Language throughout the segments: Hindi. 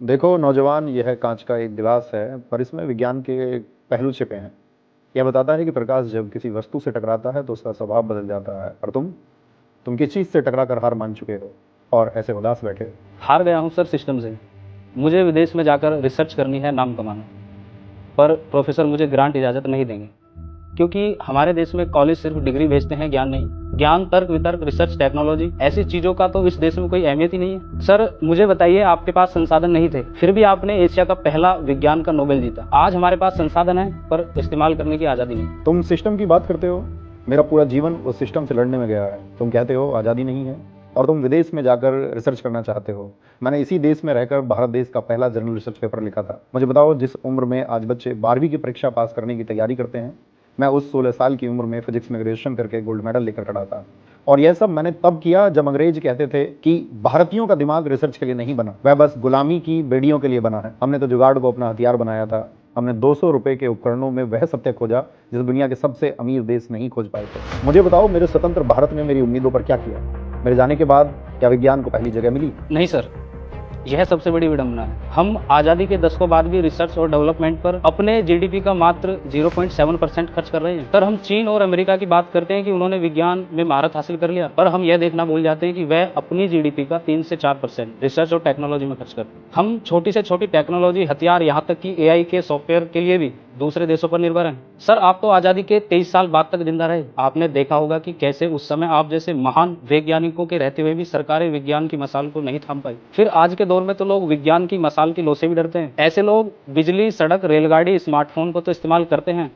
देखो नौजवान, यह कांच का एक गिलास है, पर इसमें विज्ञान के पहलू छिपे हैं। यह बताता है कि प्रकाश जब किसी वस्तु से टकराता है तो उसका स्वभाव बदल जाता है। और तुम किस चीज से टकरा कर हार मान चुके हो और ऐसे उदास बैठे? हार गया हूँ सर सिस्टम से। मुझे विदेश में जाकर रिसर्च करनी है, नाम कमाना, पर प्रोफेसर मुझे ग्रांट इजाज़त नहीं देंगे, क्योंकि हमारे देश में कॉलेज सिर्फ डिग्री भेजते हैं, ज्ञान नहीं। ज्ञान, तर्क वितर्क, रिसर्च, टेक्नोलॉजी, ऐसी चीज़ों का तो इस देश में कोई अहमियत ही नहीं है। सर मुझे बताइए, आपके पास संसाधन नहीं थे, फिर भी आपने एशिया का पहला विज्ञान का नोबेल जीता। आज हमारे पास संसाधन है, पर इस्तेमाल करने की आज़ादी नहीं। तुम सिस्टम की बात करते हो, मेरा पूरा जीवन उस सिस्टम से लड़ने में गया है। तुम कहते हो आज़ादी नहीं है, और तुम विदेश में जाकर रिसर्च करना चाहते हो। मैंने इसी देश में रहकर भारत देश का पहला जर्नल रिसर्च पेपर लिखा था। मुझे बताओ, जिस उम्र में आज बच्चे 12वीं की परीक्षा पास करने की तैयारी करते हैं, मैं उस 16 साल की उम्र में फिजिक्स में ग्रेजुएशन करके गोल्ड मेडल लेकर खड़ा था। और यह सब मैंने तब किया जब अंग्रेज कहते थे कि भारतीयों का दिमाग रिसर्च के लिए नहीं बना, वह बस गुलामी की बेड़ियों के लिए बना है। हमने तो जुगाड़ को अपना हथियार बनाया था। हमने 200 रुपए के उपकरणों में वह सत्य खोजा जिसे दुनिया के सबसे अमीर देश नहीं खोज पाए थे। मुझे बताओ, मेरे स्वतंत्र भारत ने मेरी उम्मीदों पर क्या किया? मेरे जाने के बाद क्या विज्ञान को पहली जगह मिली? नहीं सर, यह सबसे बड़ी विडंबना है। हम आज़ादी के दशकों बाद भी रिसर्च और डेवलपमेंट पर अपने जीडीपी का मात्र 0.7% खर्च कर रहे हैं। सर हम चीन और अमेरिका की बात करते हैं कि उन्होंने विज्ञान में महारत हासिल कर लिया, पर हम यह देखना भूल जाते हैं कि वह अपनी जीडीपी का 3 से 4% रिसर्च और टेक्नोलॉजी में खर्च करते हैं। हम छोटी से छोटी टेक्नोलॉजी, हथियार, यहाँ तक कि एआई के सॉफ्टवेयर के लिए भी दूसरे देशों पर निर्भर हैं। सर आप तो आज़ादी के 23 साल बाद तक जिंदा रहे। आपने देखा होगा कि कैसे उस समय आप जैसे महान वैज्ञानिकों के रहते हुए भी सरकारें विज्ञान की मशाल को नहीं थाम पाई। फिर आज के दौर में तो लोग विज्ञान की मशाल की लौ से भी डरते हैं। ऐसे लोग बिजली, सड़क, रेलगाड़ी, स्मार्टफोन को तो इस्तेमाल करते हैं,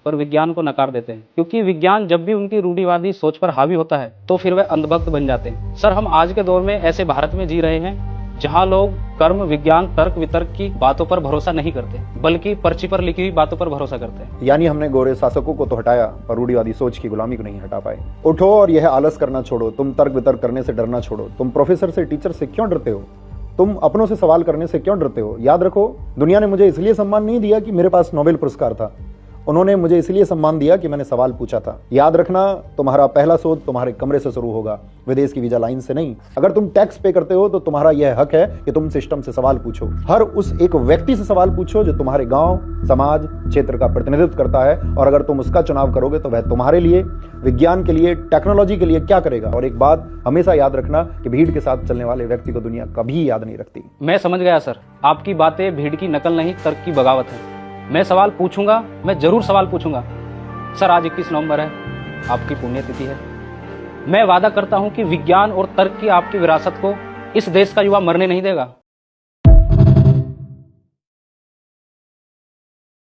पर विज्ञान को नकार देते हैं, क्योंकि विज्ञान जब भी उनकी रूढ़िवादी सोच पर हावी होता है तो फिर वह अंधभक्त बन जाते हैं। सर हम आज के दौर में ऐसे भारत में जी रहे हैं जहां लोग कर्म, विज्ञान, तर्क वितर्क की बातों पर भरोसा नहीं करते, बल्कि पर्ची पर लिखी हुई बातों पर भरोसा करते हैं। यानी हमने गोरे शासकों को तो हटाया, पर रूढ़िवादी सोच की गुलामी को नहीं हटा पाए। उठो और यह आलस करना छोड़ो। तुम तर्क वितर्क करने से डरना छोड़ो। तुम प्रोफेसर से, टीचर से क्यों डरते हो? तुम अपनों से सवाल करने से क्यों डरते हो? याद रखो, दुनिया ने मुझे इसलिए सम्मान नहीं दिया कि मेरे पास नोबेल पुरस्कार था। उन्होंने मुझे इसलिए सम्मान दिया कि मैंने सवाल पूछा था। याद रखना, तुम्हारा पहला शोध तुम्हारे कमरे से शुरू होगा, विदेश की वीजा लाइन से नहीं। अगर तुम टैक्स पे करते हो तो तुम्हारा यह हक है कि तुम सिस्टम से सवाल पूछो। हर उस एक व्यक्ति से सवाल पूछो जो तुम्हारे गांव, समाज, क्षेत्र का प्रतिनिधित्व करता है। और अगर तुम उसका चुनाव करोगे तो वह तुम्हारे लिए, विज्ञान के लिए, टेक्नोलॉजी के लिए क्या करेगा। और एक बात हमेशा याद रखना कि भीड़ के साथ चलने वाले व्यक्ति को दुनिया कभी याद नहीं रखती। मैं समझ गया सर, आपकी बातें भीड़ की नकल नहीं, तर्क की बगावत है। मैं सवाल पूछूंगा, मैं जरूर सवाल पूछूंगा। सर आज 21 नवंबर है, आपकी पुण्यतिथि है। मैं वादा करता हूं कि विज्ञान और तर्क की आपकी विरासत को इस देश का युवा मरने नहीं देगा।